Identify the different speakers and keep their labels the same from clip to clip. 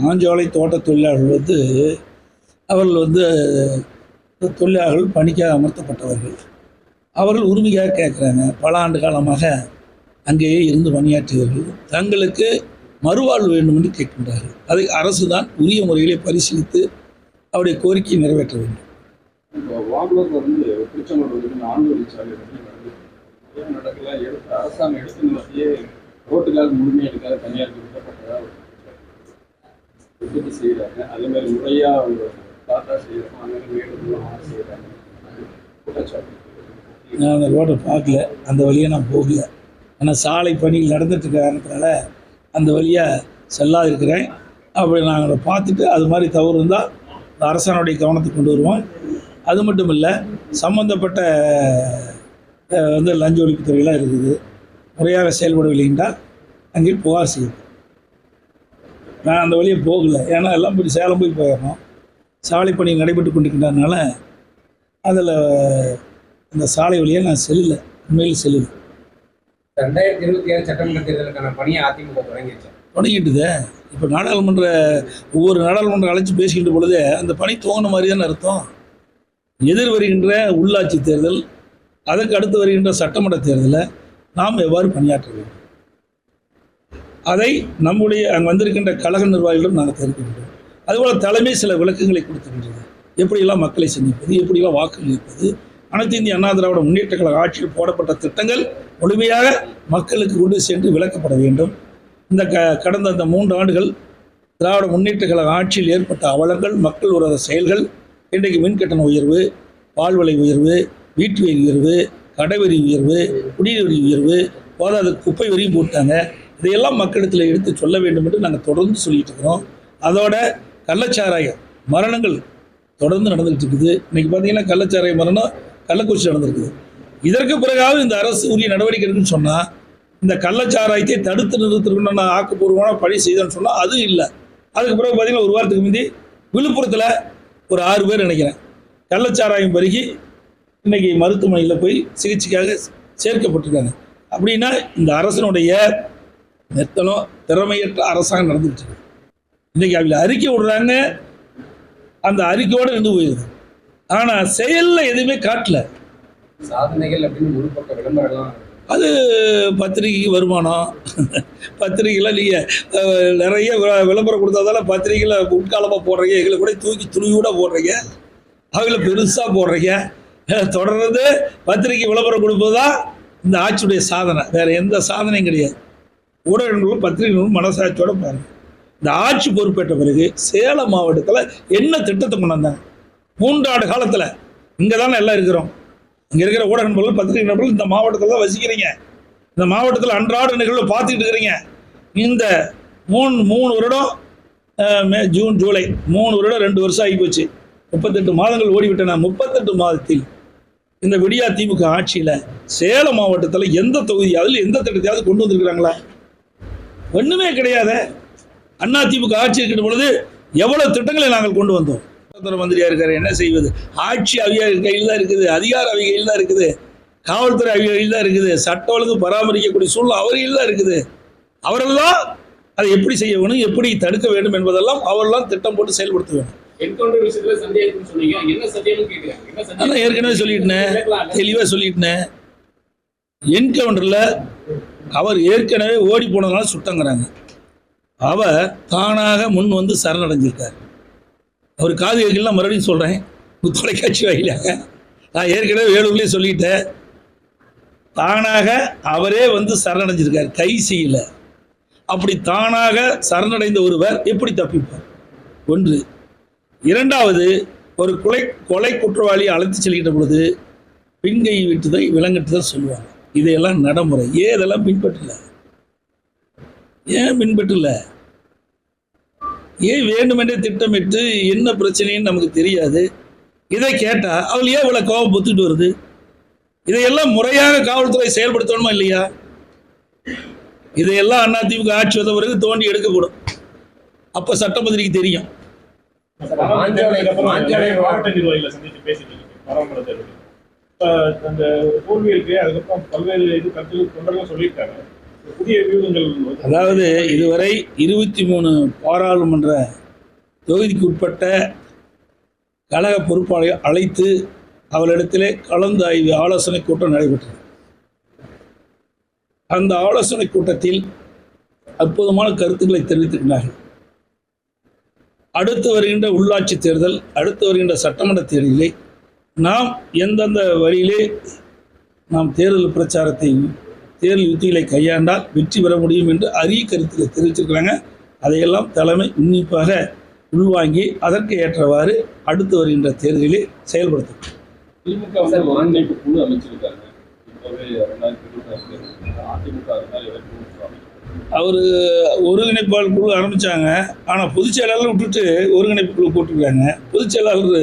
Speaker 1: மாஞ்சோலை தோட்ட தொழிலாளர்கள் அவர்கள் தொழிலாளர்கள் பணிக்காக அமர்த்தப்பட்டவர்கள். அவர்கள் உரிமையாக கேட்குறாங்க. பல ஆண்டு காலமாக அங்கேயே இருந்து பணியாற்றியவர்கள் தங்களுக்கு மறுவாழ்வு வேண்டும் என்று கேட்கின்றார்கள். அதை அரசு தான் உரிய முறையிலே பரிசீலித்து அவருடைய கோரிக்கையை நிறைவேற்ற வேண்டும்.
Speaker 2: அரசாங்கம் எடுத்து ரோட்டுக்காக முழுமையாக எடுக்காத தனியார் செய்கிறாங்க. அதே மாதிரி முறையாக டாட்டா செய்கிறாங்க.
Speaker 1: நான் அந்த ரோட்டை பார்க்கல, அந்த வழியை நான் போகல. ஆனால் சாலை பணிகள் நடந்துட்டு இருக்க காரணத்தினால அந்த வழியாக செல்லாது இருக்கிறேன். அப்படி நாங்கள் பார்த்துட்டு அது மாதிரி தவறு இருந்தால் அரசாணுடைய கவனத்துக்கு கொண்டு வருவோம். அது மட்டும் இல்லை, சம்பந்தப்பட்ட லஞ்ச ஒழிப்புத்துறையெல்லாம் இருக்குது, முறையாக செயல்படவில்லை என்றால் அங்கே புகார் செய்யும். நான் அந்த வழியை போகல, ஏன்னா எல்லாம் போய் சேலம் போயிடணும். சாலை பணி நடைபெற்று கொண்டிருக்கின்றதுனால அதில் அந்த சாலை வழியை நான் செல்லலை, உண்மையில் செல்லலை.
Speaker 3: 2027 சட்டமன்ற தேர்தலுக்கான பணியை அதிமுக
Speaker 1: தொடங்கிட்டுது. இப்போ ஒவ்வொரு நாடாளுமன்றம் அழைச்சி பேசிக்கின்ற பொழுது அந்த பணி துவங்கின மாதிரி தானே அர்த்தம். எதிர் வருகின்ற உள்ளாட்சி தேர்தல், அதற்கு அடுத்து வருகின்ற சட்டமன்ற தேர்தலில் நாம் எவ்வாறு பணியாற்ற வேண்டும், அதை நம்முடைய அங்கே வந்திருக்கின்ற கழக நிர்வாகிகளும் நாங்கள் தெரிவிக்கின்றோம். அதுபோல் தலைமை சில விளக்கங்களை கொடுத்துக்கின்றது. எப்படியெல்லாம் மக்களை சந்திப்பது, எப்படியெல்லாம் வாக்களிப்பது, அனைத்து இந்திய அண்ணா திராவிட முன்னேற்ற கழக ஆட்சியில் போடப்பட்ட திட்டங்கள் முழுமையாக மக்களுக்கு கொண்டு சென்று விளக்கப்பட வேண்டும். இந்த கடந்த அந்த 3 ஆண்டுகள் திராவிட முன்னேற்ற கழக ஆட்சியில் ஏற்பட்ட அவலங்கள், மக்கள் விரோத செயல்கள், இன்றைக்கு மின்கட்டண உயர்வு, பால்விலை உயர்வு, வீட்டு வரி உயர்வு, கடைவரி உயர்வு, குடிநீர் வரி உயர்வு, போதாத குப்பை வரியும் போட்டாங்க. இதையெல்லாம் மக்களிடத்தில் எடுத்து சொல்ல வேண்டும் என்று நாங்கள் தொடர்ந்து சொல்லிட்டு இருக்கிறோம். அதோட கள்ளச்சாராய மரணங்கள் தொடர்ந்து நடந்துகிட்டு இருக்குது. இன்றைக்கி பார்த்தீங்கன்னா கள்ளச்சாராய மரணம் கள்ளக்குறிச்சி நடந்திருக்குது. இதற்கு பிறகாவது இந்த அரசு உரிய நடவடிக்கை இருக்குன்னு சொன்னால், இந்த கள்ளச்சாராயத்தை தடுத்து நிறுத்திருக்கணும், நான் ஆக்கப்பூர்வமான பணி செய்தேன்னு சொன்னால் அது இல்லை. அதுக்கு பிறகு பார்த்தீங்கன்னா ஒரு வாரத்துக்கு முந்தி விழுப்புரத்தில் ஒரு 6 பேர் நினைக்கிறேன் கள்ளச்சாராயம் பருகி இன்றைக்கி மருத்துவமனையில் போய் சிகிச்சைக்காக சேர்க்கப்பட்டிருக்காங்க. அப்படின்னா இந்த அரசனுடைய மெத்தனம் திறமையற்ற அரசாங்கம் நடந்துகிட்டு இருக்கு. இன்றைக்கி அவங்க அறிக்கை விடுறாங்க, அந்த அறிக்கையோடு நின்று போயிடுது. ஆனால் செயலில் எதுவுமே காட்டல.
Speaker 3: சாதனைகள் அப்படின்னு ஒரு பக்கம் விளம்பரம்,
Speaker 1: அது பத்திரிகைக்கு வருமானம். பத்திரிகைலாம் நீங்கள் நிறைய விளம்பரம் கொடுத்தாதால பத்திரிகையில் உட்காலமாக போடுறீங்க, எங்களை கூட தூக்கி துணியோட போடுறீங்க, அவங்கள பெருசாக போடுறீங்க. தொடர்ந்து பத்திரிகை விளம்பரம் கொடுப்பது தான் இந்த ஆட்சியுடைய சாதனை, வேறு எந்த சாதனையும் கிடையாது. ஊடகங்களும் பத்திரிகைகளும் மனசாட்சியோடு பாருங்கள். இந்த ஆட்சி பொறுப்பேற்ற பிறகு சேலம் மாவட்டத்தில் என்ன திட்டத்தை கொண்டு வந்தாங்க? 3 ஆண்டு காலத்தில் இங்கே தானே எல்லாம் இருக்கிறோம். இங்கே இருக்கிற ஊடக நண்பர்கள், பத்திரிகை நண்பர்கள் இந்த மாவட்டத்தில் தான் வசிக்கிறீங்க. இந்த மாவட்டத்தில் அன்றாட நிகழ்வு பார்த்துக்கிட்டு இருக்கிறீங்க. இந்த 3 வருடம், ஜூன் ஜூலை 3 வருடம் 2 வருஷம் ஆகி போச்சு. 38 மாதங்கள் ஓடிவிட்டன. 38 மாதத்தில் இந்த விடியா திமுக ஆட்சியில் சேலம் மாவட்டத்தில் எந்த தொகுதி, அதில் எந்த திட்டத்தையாவது கொண்டு வந்திருக்கிறாங்களா? ஒன்றுமே கிடையாது. அண்ணா திமுக ஆட்சி இருக்கிற பொழுது எவ்வளவு திட்டங்களை நாங்கள் கொண்டு வந்தோம். மந்திரியா இருக்காரு, என்ன செய்வது? ஆட்சி அவிய கையில் தான் இருக்குது, அதிகாரம் அவிய கையில் தான் இருக்குது, காவல்துறை அவிய கையில் தான் இருக்குது, சட்ட ஒழுங்கு பராமரிக்கக்கூடிய சூழ்நிலை அவர்கள் தான் இருக்குது. அவர்கள் தான் அதை எப்படி செய்ய வேணும், எப்படி தடுக்க வேண்டும் என்பதெல்லாம் அவர்கள்லாம் திட்டம் போட்டு செயல்படுத்த வேண்டும். ஏற்கனவே சொல்லிட்டேன், தெளிவாக சொல்லிட்டேன். என்கவுண்டரில் அவர் ஏற்கனவே ஓடி போனதுனால சுட்டங்கிறாங்க. அவர் தானாக முன் வந்து சரணடைஞ்சிருக்கார். அவர் காது கேட்கலாம், மறுபடியும் சொல்கிறேன், தொலைக்காட்சி வாயிலாக நான் ஏற்கனவே வேலூர்லேயே சொல்லிட்டேன். தானாக அவரே வந்து சரணடைஞ்சிருக்கார், கை செய்யல. அப்படி தானாக சரணடைந்த ஒருவர் எப்படி தப்பிப்பார்? ஒன்று. இரண்டாவது, ஒரு கொலை குற்றவாளியை அழைத்து செல்கின்ற பொழுது பின்கை விட்டுதை விலங்கிட்டுதான் சொல்லுவாங்க. இதையெல்லாம் நடைமுறை. ஏன் இதெல்லாம் பின்பற்றல? ஏன் பின்பற்றல? ஏன் வேண்டுமென்றே திட்டமிட்டு என்ன பிரச்சனைன்னு நமக்கு தெரியாது. இதை கேட்டால் அவள் ஏன் இவ்வளோ கோபம் பொத்துட்டு வருது? இதையெல்லாம் முறையாக காவல்துறை செயல்படுத்தணுமா இல்லையா? இதையெல்லாம் அதிமுக ஆட்சி வந்த பிறகு தோண்டி எடுக்கப்படும். அப்போ சட்டமந்திரிக்கு தெரியும்.
Speaker 4: மாவட்ட நிர்வாகிகளை சந்தித்து பேசிட்டு அந்த தோல்வியிருக்கு. அதுக்கப்புறம் பல்வேறு கருத்து தொண்டர்கள் சொல்லியிருக்காங்க. புதிய வியூகங்கள்
Speaker 1: அதாவது இதுவரை 23 பாராளுமன்ற தொகுதிக்கு உட்பட்ட கழக பொறுப்பாளரை அழைத்து அவர்களிடத்திலே கலந்தாய்வு ஆலோசனை கூட்டம் நடைபெற்றது. அந்த ஆலோசனை கூட்டத்தில் அற்புதமான கருத்துக்களை தெரிவித்திருக்கிறார்கள். அடுத்து வருகின்ற உள்ளாட்சி தேர்தல், அடுத்து வருகின்ற சட்டமன்ற தேர்தலிலே நாம் எந்தெந்த வழியிலே நாம் தேர்தல் பிரச்சாரத்தை, தேர்தல் யுத்திகளை கையாண்டால் வெற்றி பெற முடியும் என்று அரிய கருத்தில் தெரிவிச்சிருக்கிறாங்க. அதையெல்லாம் தலைமை உன்னிப்பாக உள்வாங்கி அதற்கு ஏற்றவாறு அடுத்து வருகின்ற தேர்தலிலே செயல்படுத்தும்.
Speaker 2: திமுக வந்து ஒருங்கிணைப்பு குழு அமைச்சிருக்காங்க. இப்பவே 2026 அதிமுக இருந்தால் எதற்கு
Speaker 1: அவர் ஒருங்கிணைப்பாளர் குழு ஆரம்பித்தாங்க. ஆனால் பொதுச் செயலாளர் விட்டுட்டு ஒருங்கிணைப்பு குழு போட்டுருக்காங்க. பொதுச் செயலாளர்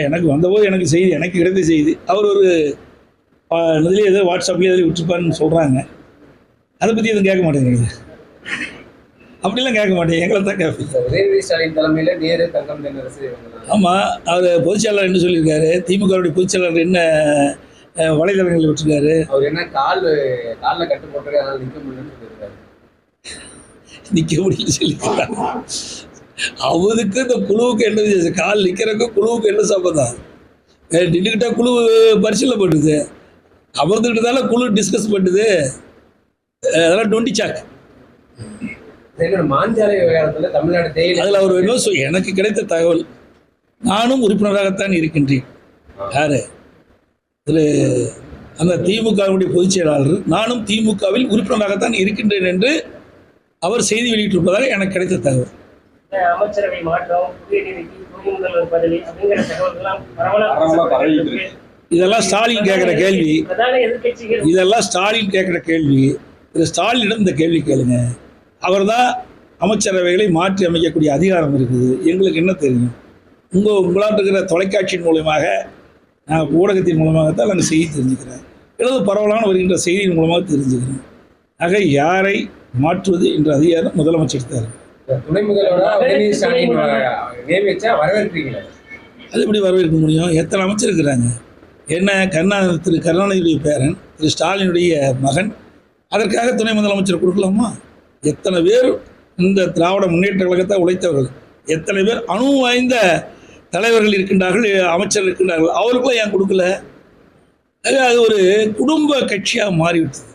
Speaker 1: எனக்கு வந்தபோது எனக்கு செய்தி, எனக்கு கிடைத்த செய்தி, அவர் ஒரு இதுலேயே ஏதோ வாட்ஸ்அப்லேயே எதில் விட்டுருப்பாருன்னு சொல்கிறாங்க. அதை பற்றி எதுவும் கேட்க மாட்டேங்கிறீங்க. அப்படிலாம் கேட்க மாட்டேங்க, எங்களை தான் கேட்பீங்க.
Speaker 3: உதயநிதி ஸ்டாலின் தலைமையில் நேரு தங்கம் தென்னரசு.
Speaker 1: ஆமாம், அவர் பொதுச் செயலாளர் என்ன சொல்லியிருக்காரு, திமுகவுடைய பொதுச் செயலாளர் என்ன வலைதளங்களில் விட்டுருக்காரு.
Speaker 3: அவர் என்ன காலில் கட்டு போட்டு அதனால் நிற்க முடியலன்னு சொல்லியிருக்காரு.
Speaker 1: நிற்க முடியல சொல்லியிருக்காரு. அவருக்கு இந்த குழுவுக்கு என்ன கால் நிற்கிறக்கு குழுவுக்கு என்ன சம்பந்தம்? நின்றுக்கிட்டா குழு பரிசீலனை பண்ணுது, அமர்ந்துக்கிட்டு தானே குழு டிஸ்கஸ் பண்ணுது. அதெல்லாம் 20 சாக்கு.
Speaker 3: மாஞ்சாலை விவகாரத்தில் தமிழ்நாடு தேயிலை
Speaker 1: அதில் அவர் என்ன எனக்கு கிடைத்த தகவல், நானும் உறுப்பினராகத்தான் இருக்கின்றேன். யாரு இதில் அந்த திமுகவுடைய பொதுச் செயலாளர், நானும் திமுகவில் உறுப்பினராகத்தான் இருக்கின்றேன் என்று அவர் செய்தி வெளியிட்டிருப்பதாக எனக்கு கிடைத்த தகவல்.
Speaker 5: அமைச்சரவை மாற்றம், புதிய நிதிக்கு துணை முதல்வர் பதவி அப்படிங்கிற தகவல்கள்லாம்
Speaker 2: பரவலா பரவிட்டு இருக்கு.
Speaker 1: இதெல்லாம் ஸ்டாலின் கேட்குற கேள்வி.
Speaker 5: பிரதான எதிர்க்கட்சிகள்
Speaker 1: இதெல்லாம் ஸ்டாலின் கேட்குற கேள்வி. திரு ஸ்டாலினிடம் இந்த கேள்வி கேளுங்க. அவர் தான் அமைச்சரவைகளை மாற்றி அமைக்கக்கூடிய அதிகாரம் இருக்குது. எங்களுக்கு என்ன தெரியும்? உங்களால் இருக்கிற தொலைக்காட்சியின் மூலமாக, நாங்கள் ஊடகத்தின் மூலமாகத்தான் நாங்கள் செய்தி தெரிஞ்சுக்கிறேன். எனது பரவலான வருகின்ற செய்தியின் மூலமாக தெரிஞ்சுக்கிறேன். ஆக யாரை மாற்றுவது என்ற அதிகாரம் முதலமைச்சர் தான்.
Speaker 3: துணை முதல்வராக உதயநிதி ஸ்டாலின் நியமிச்சா வரவேற்பீங்களா?
Speaker 1: அது எப்படி வரவேற்க முடியும்? எத்தனை அமைச்சர் இருக்கிறாங்க? என்ன திரு கருணாநிதியுடைய பேரன், திரு ஸ்டாலினுடைய மகன், அதற்காக துணை முதலமைச்சர் கொடுக்கலாமா? எத்தனை பேர் இந்த திராவிட முன்னேற்ற கழகத்தை உழைத்தவர்கள், எத்தனை பேர் அனுபவம் வாய்ந்த தலைவர்கள் இருக்கின்றார்கள், அமைச்சர் இருக்கின்றார்கள், அவருக்குலாம் ஏன் கொடுக்கல? அது ஒரு குடும்ப கட்சியாக மாறிவிட்டது.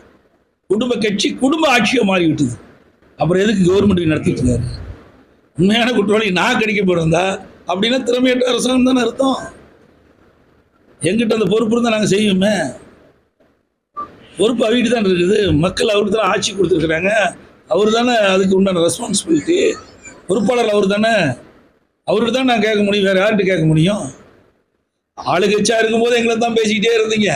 Speaker 1: குடும்ப கட்சி குடும்ப ஆட்சியாக மாறிவிட்டது. அப்புறம் எதுக்கு கவர்மெண்ட் நடத்திட்டு இருக்காரு? உண்மையான குற்றவாளி நான் கிடைக்க போகிறதா அப்படின்னா திறமையற்ற அரசாங்கம் தானே அர்த்தம். எங்கிட்ட அந்த பொறுப்பு இருந்தால் நாங்கள் செய்வோமே. பொறுப்பு அவர்கிட்ட தான் இருக்குது. மக்கள் அவருக்கு தானே ஆட்சி கொடுத்துருக்குறாங்க. அவர் தானே அதுக்கு உண்டான ரெஸ்பான்சிபிலிட்டி. பொறுப்பாளர் அவர் தானே. அவர்கிட்ட தான் நான் கேட்க முடியும், வேறு யார்கிட்ட கேட்க முடியும்? ஆளுங்கட்சியாக இருக்கும்போது எங்களை தான் பேசிக்கிட்டே இருந்தீங்க,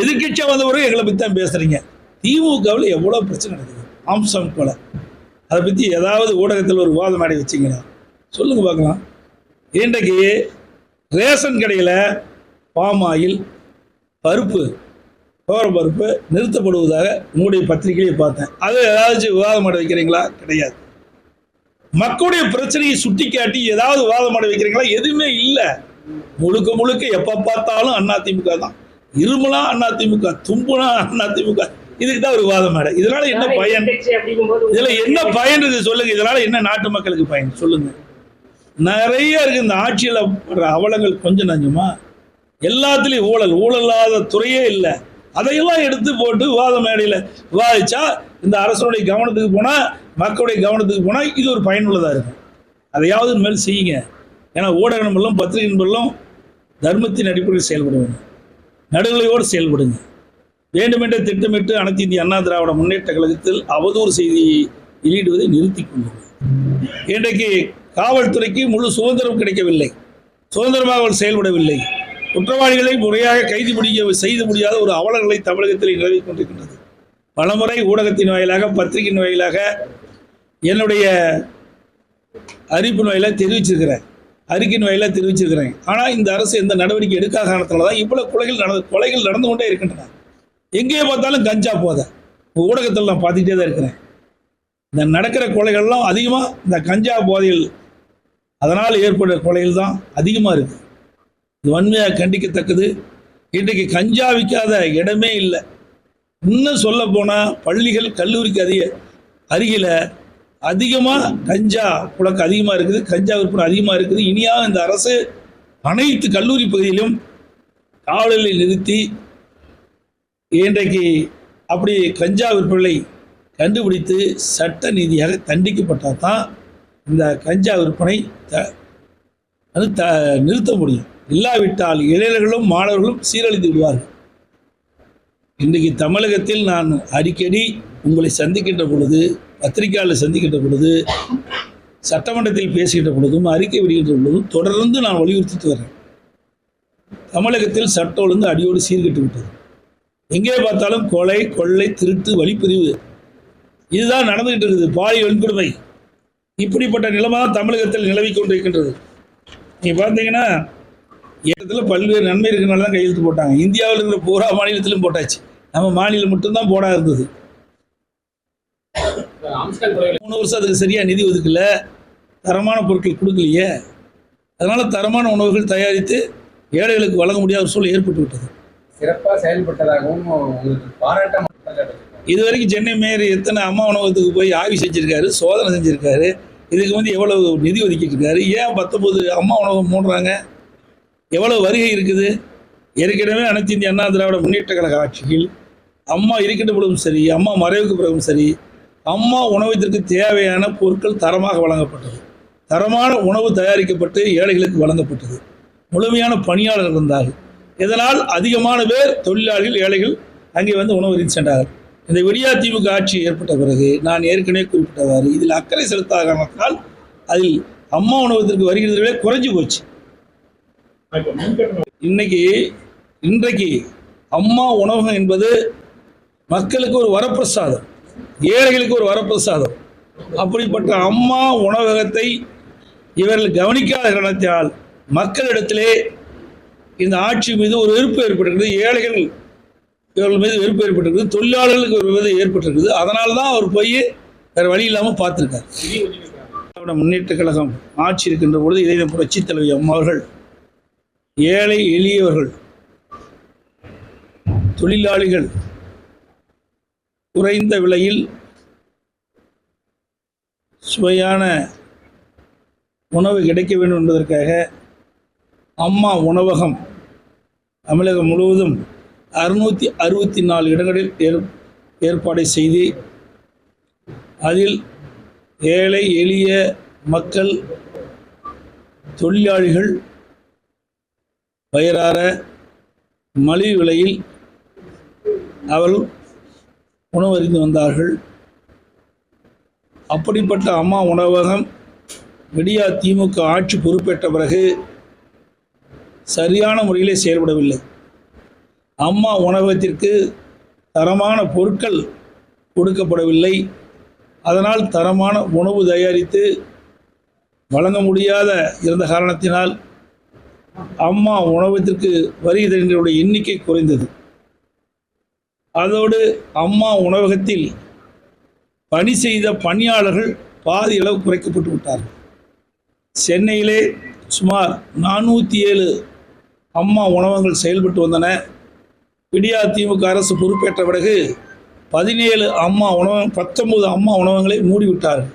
Speaker 1: எதிர்கட்சியாக வந்த பிறகு எங்களை பற்றி தான் பேசுகிறீங்க. திமுகவில் எவ்வளோ பிரச்சனை நடக்குது, அம்சம் போல. அதை பற்றி ஏதாவது ஊடகத்தில் ஒரு விவாதம் ஆடி வச்சிங்களா? சொல்லுங்கள் பார்க்கலாம். இன்றைக்கு ரேஷன் கடையில் பாமாயில் பருப்பு, பருப்பு நிறுத்தப்படுவதாக உங்களுடைய பத்திரிகையை பார்த்தேன். அது ஏதாச்சும் விவாதம் ஆட வைக்கிறீங்களா? கிடையாது. மக்களுடைய பிரச்சனையை சுட்டி காட்டி ஏதாவது விவாதம் ஆட வைக்கிறீங்களா? எதுவுமே இல்லை. முழுக்க முழுக்க எப்போ பார்த்தாலும் அதிமுக தான். இருமலா அதிமுக, தும்புனா அதிமுக. இதுக்கு தான் ஒரு விவாதம் ஆட. இதனால என்ன பயன்? இதுல என்ன பயன் இருக்கு சொல்லுங்க. இதனால என்ன நாட்டு மக்களுக்கு பயன் சொல்லுங்க? நிறைய இருக்கு இந்த ஆட்சியில் அவலங்கள். கொஞ்சம் நஞ்சமா எல்லாத்துலேயும் ஊழலாத துறையே இல்லை. அதையெல்லாம் எடுத்து போட்டு விவாத மேடையில் விவாதிச்சா இந்த அரசனுடைய கவனத்துக்கு போனால், மக்களுடைய கவனத்துக்கு போனால் இது ஒரு பயனுள்ளதாக இருக்கும். அதையாவது மேல் செய்யுங்க. ஏன்னா ஊடக நம்பர்களும் பத்திரிகை நம்பர்களும் தர்மத்தின் அடிப்படையில் செயல்படுவாங்க, நடுநிலையோடு செயல்படுங்க. வேண்டுமென்றே திட்டமிட்டு அனைத்து இந்திய அண்ணா திராவிட முன்னேற்ற கழகத்தில் அவதூறு செய்தி வெளியிடுவதை நிறுத்திக் கொள்ளுங்கள். இன்றைக்கு காவல்துறைக்கு முழு சுதந்திரம் கிடைக்கவில்லை, சுதந்திரமாக அவள் செயல்படவில்லை. குற்றவாளிகளை முறையாக செய்து முடியாத ஒரு அவலங்களை தமிழகத்தில் நிலவி கொண்டிருக்கின்றது. பலமுறை ஊடகத்தின் வாயிலாக, பத்திரிகையின் வாயிலாக, என்னுடைய அறிவிப்பின் வாயிலாக அறிக்கையின் வாயிலாக தெரிவிச்சிருக்கிறேன். ஆனால் இந்த அரசு எந்த நடவடிக்கை எடுக்காத காரணத்தினால தான் இவ்வளவு கொலைகள் நடந்து கொண்டே இருக்கின்றன. எங்கேயே பார்த்தாலும் கஞ்சா போத ஊடகத்தில் நான் பார்த்துக்கிட்டே தான் இருக்கிறேன். இந்த நடக்கிற கொலைகள்லாம் அதிகமாக இந்த கஞ்சா போதையில், அதனால் ஏற்படுற கொலைகள் தான் அதிகமாக இருக்குது. இது வன்மையாக கண்டிக்கத்தக்கது. இன்றைக்கு கஞ்சா விற்காத இடமே இல்லை. இன்னும் சொல்ல போனால் பள்ளிகள் கல்லூரிக்கு அருகில் அதிகமாக கஞ்சா புழக்கம் அதிகமாக இருக்குது, கஞ்சா விற்பனை அதிகமாக இருக்குது. இனியாக இந்த அரசு அனைத்து கல்லூரி பகுதியிலும் காவலர்களை நிறுத்தி இன்றைக்கு அப்படி கஞ்சா விற்பனை கண்டுபிடித்து சட்ட நீதியாக தண்டிக்கப்பட்டால் தான் இந்த கஞ்சா விற்பனை நிறுத்த முடியும். இல்லாவிட்டால் இளைஞர்களும் மாணவர்களும் சீரழிந்து விடுவார்கள். இன்றைக்கு தமிழகத்தில் நான் அடிக்கடி உங்களை சந்திக்கின்ற பொழுது, பத்திரிகையாளர் சந்திக்கின்ற பொழுது, சட்டமன்றத்தில் பேசுகின்ற பொழுதும், அறிக்கை விடுகின்ற பொழுதும் தொடர்ந்து நான் வலியுறுத்திட்டு வரேன். தமிழகத்தில் சட்ட ஒழுங்கு அடியோடு சீர்கெட்டு விட்டது. எங்கே பார்த்தாலும் கொலை, கொள்ளை, திருட்டு, வழிப்பதிவு இதுதான் நடந்துகிட்டு இருக்குது. பாலியல் வன்கொடுமை இப்படிப்பட்ட நிலைமை தான் தமிழகத்தில் நிலவி கொண்டிருக்கின்றது. நீங்கள் பார்த்தீங்கன்னா இடத்துல பல்வேறு நன்மை இருக்கிறனால தான் கையெழுத்து போட்டாங்க. இந்தியாவில் இருக்கிற பூரா மாநிலத்திலும் போட்டாச்சு, நம்ம மாநிலம் மட்டும்தான் போடா இருந்தது. 3 வருஷம் அதுக்கு சரியாக நிதி ஒதுக்கல, தரமான பொருட்கள் கொடுக்கலையே. அதனால் தரமான உணவுகள் தயாரித்து ஏழைகளுக்கு வழங்க முடியாத சூழல் ஏற்பட்டு விட்டது.
Speaker 3: சிறப்பாக செயல்பட்டதாகவும் உங்களுக்கு பாராட்ட
Speaker 1: இதுவரைக்கும் சென்னை மேயர் எத்தனை அம்மா உணவகத்துக்கு போய் ஆய்வு செஞ்சுருக்காரு, சோதனை செஞ்சுருக்காரு. இதுக்கு வந்து எவ்வளவு நிதி ஒதுக்கிட்டு இருக்காரு. ஏன் 19 அம்மா உணவகம் மூடுறாங்க? எவ்வளவு வருகை இருக்குது? ஏற்கனவே அனைத்து இந்திய அண்ணா திராவிட முன்னேற்ற கழக ஆட்சியில் அம்மா இருக்கின்ற பொழுதும் சரி, அம்மா மறைவுக்கு பிறகும் சரி, அம்மா உணவகத்திற்கு தேவையான பொருட்கள் தரமாக வழங்கப்பட்டது. தரமான உணவு தயாரிக்கப்பட்டு ஏழைகளுக்கு வழங்கப்பட்டது. முழுமையான பணியாளர்கள் இருந்தார்கள். இதனால் அதிகமான பேர் தொழிலாளிகள், ஏழைகள் அங்கே வந்து உணவு சென்றார்கள். இந்த விடியா திமுக ஆட்சி ஏற்பட்ட பிறகு நான் ஏற்கனவே குறிப்பிட்டவாறு இதில் அக்கறை செலுத்தாத காரணத்தால் அதில் அம்மா உணவகத்திற்கு வருகிறதே குறைஞ்சி போச்சு. இன்றைக்கு அம்மா உணவகம் என்பது மக்களுக்கு ஒரு வரப்பிரசாதம், ஏழைகளுக்கு ஒரு வரப்பிரசாதம். அப்படிப்பட்ட அம்மா உணவகத்தை இவர்கள் கவனிக்காத காரணத்தால் மக்களிடத்திலே இந்த ஆட்சி மீது ஒரு வெறுப்பு ஏற்பட்டிருக்கிறது. ஏழைகள் இவர்கள் மீது வெறுப்பு ஏற்பட்டிருக்குது, தொழிலாளர்களுக்கு ஒரு விதம் ஏற்பட்டிருக்குது. அதனால தான் அவர் போய் வேறு வழி இல்லாமல் பார்த்துருக்கார். திராவிட முன்னேற்ற கழகம் ஆட்சி இருக்கின்ற பொழுது இதை புரட்சி தலைவி அம்மா அவர்கள் ஏழை எளியவர்கள், தொழிலாளிகள் குறைந்த விலையில் சுவையான உணவு கிடைக்க வேண்டும் என்பதற்காக அம்மா உணவகம் தமிழகம் முழுவதும் 664 இடங்களில் ஏற்பாடு செய்து அதில் ஏழை எளிய மக்கள், தொழிலாளிகள் வயிறார மலிவு விலையில் அவர்கள் உணவறிந்து வந்தார்கள். அப்படிப்பட்ட அம்மா உணவகம் விடியா திமுக ஆட்சி பொறுப்பேற்ற பிறகு சரியான முறையிலே செயல்படவில்லை. அம்மா உணவகத்திற்கு தரமான பொருட்கள் கொடுக்கப்படவில்லை. அதனால் தரமான உணவு தயாரித்து வழங்க முடியாத இருந்த காரணத்தினால் அம்மா உணவகத்திற்கு வருகை தருகின்றவருடைய எண்ணிக்கை குறைந்தது. அதோடு அம்மா உணவகத்தில் பணி செய்த பணியாளர்கள் பாதி அளவு குறைக்கப்பட்டு விட்டார்கள். சென்னையிலே சுமார் 407 அம்மா உணவகங்கள் செயல்பட்டு வந்தன. விடியா திமுக அரசு பொறுப்பேற்ற பிறகு 19 அம்மா உணவகங்களை மூடிவிட்டார்கள்.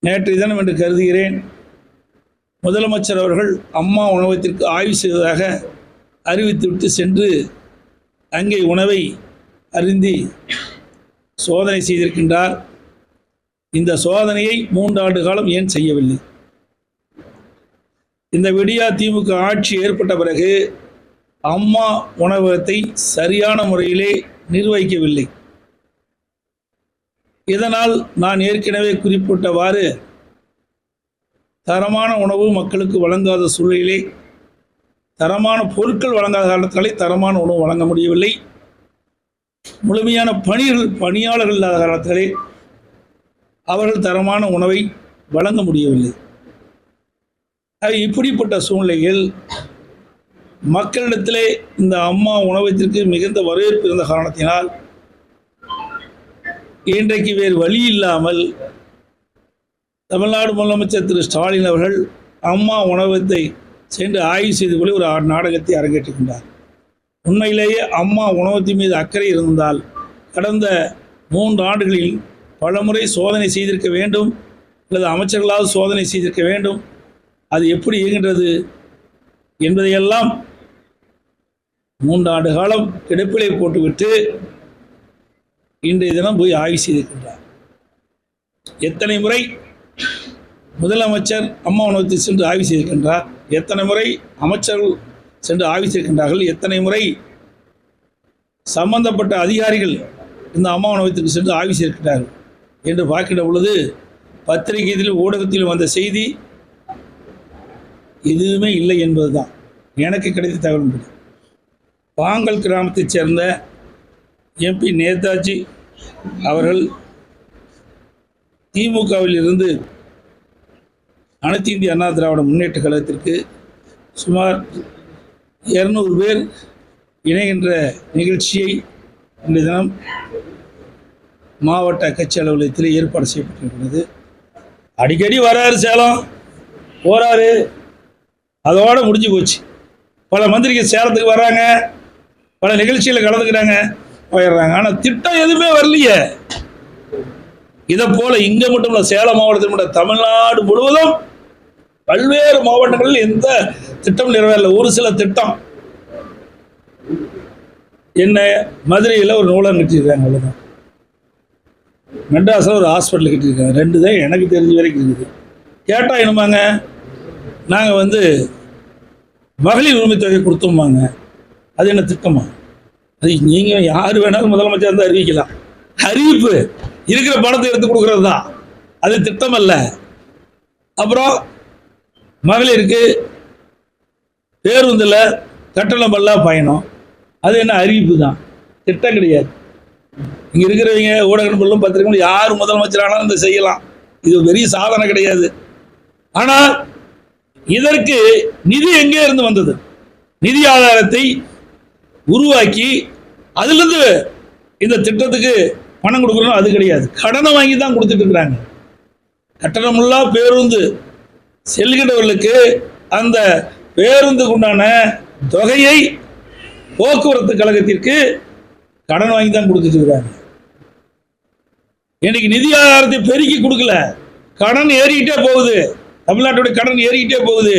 Speaker 1: நேற்றைய தினம் என்று கருதுகிறேன் முதலமைச்சர் அவர்கள் அம்மா உணவகத்திற்கு ஆய்வு செய்வதாக அறிவித்துவிட்டு சென்று அங்கே உணவை அருந்தி சோதனை செய்திருக்கின்றார். இந்த சோதனையை 3 ஆண்டு காலம் ஏன் செய்யவில்லை? இந்த விடியா திமுக ஆட்சி ஏற்பட்ட பிறகு அம்மா உணவகத்தை சரியான முறையிலே நிர்வகிக்கவில்லை. இதனால் நான் ஏற்கனவே குறிப்பிட்டவாறு தரமான உணவு மக்களுக்கு வழங்காத சூழ்நிலையிலே, தரமான பொருட்கள் வழங்காத காரணத்தாலே தரமான உணவு வழங்க முடியவில்லை. முழுமையான பணியாளர்கள் இல்லாத காரணத்தாலே அவர்கள் தரமான உணவை வழங்க முடியவில்லை. இப்படிப்பட்ட சூழ்நிலையில் மக்களிடத்திலே இந்த அம்மா உணவகத்திற்கு மிகுந்த வரவேற்பு இருந்த காரணத்தினால் இன்றைக்கு வேறு வழி இல்லாமல் தமிழ்நாடு முதலமைச்சர் திரு ஸ்டாலின் அவர்கள் அம்மா உணவகத்தை சென்று ஆய்வு செய்து கொள்ள ஒரு நாடகத்தை அரங்கேற்றுகின்றார். உண்மையிலேயே அம்மா உணவகத்தின் மீது அக்கறை இருந்தால் கடந்த 3 ஆண்டுகளில் பலமுறை சோதனை செய்திருக்க வேண்டும், அல்லது அமைச்சர்களாவது சோதனை செய்திருக்க வேண்டும். அது எப்படி இயங்குகின்றது என்பதையெல்லாம் 3 ஆண்டு காலம் கிடப்பிலை போட்டுவிட்டு இன்றைய தினம் போய் ஆய்வு செய்திருக்கின்றார். எத்தனை முறை முதலமைச்சர் அம்மா உணவகத்தில் சென்று ஆய்வு செய்திருக்கின்றார், எத்தனை முறை அமைச்சர்கள் சென்று ஆய்வு செய்திருக்கின்றார்கள், எத்தனை முறை சம்பந்தப்பட்ட அதிகாரிகள் இந்த அம்மா உணவகத்திற்கு சென்று ஆய்வு செய்திருக்கிறார்கள் என்று பார்க்கின்ற பொழுது பத்திரிகையில் ஊடகத்தில் வந்த செய்தி எதுவுமே இல்லை என்பதுதான் எனக்கு கிடைத்த தகவல். பாங்கல் கிராமத்தைச் சேர்ந்த எம்பி நேதாஜி அவர்கள் திமுகவில் இருந்து அனைத்து இந்திய அண்ணா திராவிட முன்னேற்ற கழகத்திற்கு சுமார் 200 பேர் இணைகின்ற நிகழ்ச்சியை இன்றைய தினம் மாவட்ட கட்சி அலுவலகத்தில் ஏற்பாடு செய்யப்பட்டிருக்கிறது. அடிக்கடி வராரு, சேலம் போகிறாரு, அதோடு முடிஞ்சு போச்சு. பல மந்திரிகள் சேலத்துக்கு வர்றாங்க, பல நிகழ்ச்சியில் கலந்துக்கிறாங்க, போயிடுறாங்க. ஆனால் திட்டம் எதுவுமே வரலையே. இதை போல இங்கே மட்டும் இல்லை, சேலம் மாவட்டத்தில் மட்டும் தமிழ்நாடு முழுவதும் பல்வேறு மாவட்டங்களில் எந்த திட்டம் நிறைவேறல. ஒரு சில திட்டம் என்ன, மதுரையில் ஒரு நூலகம் கட்டியிருக்காங்க, அவ்வளோதான். மெட்ராஸில் ஒரு ஹாஸ்பிட்டல் கட்டியிருக்காங்க, 2 தான் எனக்கு தெரிஞ்ச வரைக்கும் இருக்குது. கேட்டால் என்னமாங்க, நாங்கள் மகளிர் உரிமை தொகை கொடுத்தோம்பாங்க. அது என்ன திட்டமா? அது நீங்கள் யார் வேணாலும் முதலமைச்சர் வந்து அறிவிக்கலாம். அறிவிப்பு இருக்கிற பணத்தை எடுத்து கொடுக்கறது தான், அது திட்டம் அல்ல. அப்புறம் மகளிருக்கு பேருந்தில் கட்டணமல்ல பயணம், அது என்ன அறிவிப்பு தான், திட்டம் கிடையாது. இங்கே இருக்கிறவங்க ஊடக நண்பர்களும் பத்திரிகைகளும் யார் முதலமைச்சரானாலும் இந்த செய்யலாம், இது பெரிய சாதனை கிடையாது. ஆனால் இதற்கு நிதி எங்கே இருந்து வந்தது? நிதி ஆதாரத்தை உருவாக்கி அதிலிருந்து இந்த திட்டத்துக்கு பணம் கொடுக்கணும், அது கிடையாது. கடனை வாங்கி தான் கொடுத்துட்டு இருக்கிறாங்க. கட்டணமில்லா பேருந்து செல்கின்றவர்களுக்கு அந்த பேருந்துக்கு உண்டான தொகையை போக்குவரத்து கழகத்திற்கு கடன் வாங்கி தான் கொடுத்துட்டு இருக்கிறாங்க. இன்னைக்கு நிதி ஆதாரத்தை பெருக்கி கொடுக்கல, கடன் ஏறிக்கிட்டே போகுது. தமிழ்நாட்டுடைய கடன் ஏறிக்கிட்டே போகுது.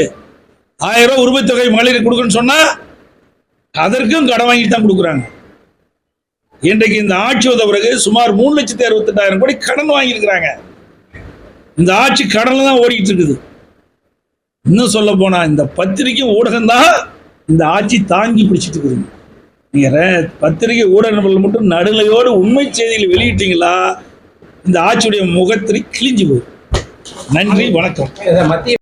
Speaker 1: 1000 ரூபாய் உரிமை தொகை மகளிருக்கு கொடுக்கணும்னு சொன்னால் அதற்கும் கடன் வாங்கி தான் கொடுக்குறாங்க. இன்றைக்கு இந்த ஆட்சி வந்த பிறகு சுமார் 3,68,000 கோடி கடன் வாங்கியிருக்கிறாங்க. இந்த ஆட்சி கடனில் தான் ஓடிக்கிட்டு இருக்குது. இன்னும் சொல்ல போனால் இந்த பத்திரிகை ஊடகம் தான் இந்த ஆட்சி தாங்கி பிடிச்சிட்டு இருக்குதுங்க. நீங்கள் பத்திரிகை ஊடக நண்பர்கள் மட்டும் நடுநிலையோடு உண்மை செய்திகளை வெளியிட்டீங்களா, இந்த ஆட்சியுடைய முகத்திரை கிழிஞ்சு போகுது. நன்றி, வணக்கம்.
Speaker 3: மத்திய